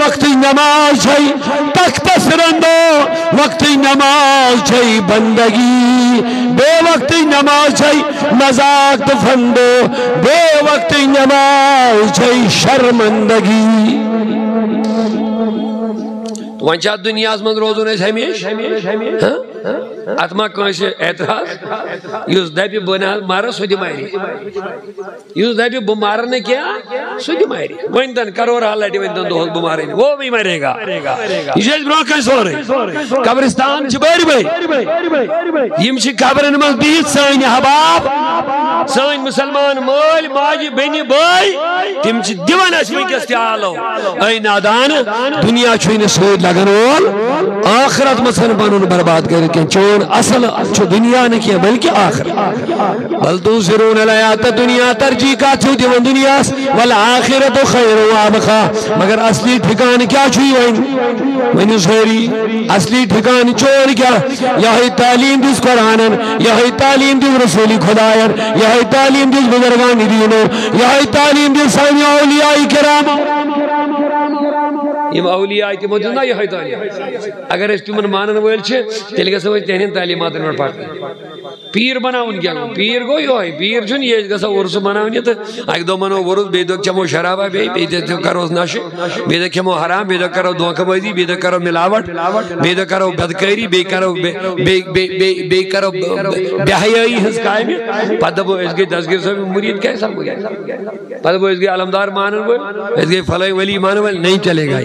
وقت نماز ہے تختس رندو وقت نماز ہے بندگی بے وقت نماز ہے مذاق فندو بے وقت نماز ہے شرمندگی وانچہ دنیا من روزن اس ہمیش اتما کنس اعتراض یس دپی بہ مارا سہ دِ ماری یس دپی بہ مارا نہ کیا سہ دِ ماری ون تن کرو رہا لٹہ ون تن دہس بہ مارے وہ بھی مرے گا یہ برو کن سورے قبرستان چھ بڑ بڑ یم چھ قبرن من بہت سان حباب سان مسلمان مول ماجہ بینی بھائی تم چھ دیوان اس ونکس تہ آلو اے نادان دنیا چھ سود لگن وول آخرت مژن پنن برباد کر چون اصل چھ دنیا نہ کیا بلکہ آخرت بل تؤثرون الحیات دنیا ترجیح کا چھو دیون دنیا والآخرت خیر و ابقا مگر اصلی ٹھکان کیا چھوئی ون سوری اصلی ٹھکان چور کیا یہ تعلیم دس قرآن یہ تعلیم دس رسول خدایان یہ تعلیم دس بزرگان دینو یہ تعلیم دس سانی اولیاء کرام یم اولیاء تی موجود نہ یہ تعلیم اگر اس تمن مانن ول چھ تیل گژھو تہندین تعلیمات پہ پڑھن پیر بناون کیا پیر گو یہ پیر چھن یہ گژھو ورس بناون تو اک دو منو ورس بی دو چمو شرابہ بی دو کرو نشہ بی دو کھمو حرام بی دو کرو دھوکہ بازی بی دو کرو ملاوٹ بی دو کرو بدکاری بی کرو بی کرو بے حیائی ہنس قائم پتہ دبو اس گئی دسگیر صاحب مرید کیسا پتہ دبو اس گئی علمدار مانن ول اس گئی فلاں ولی مانن ول نہیں چلے گا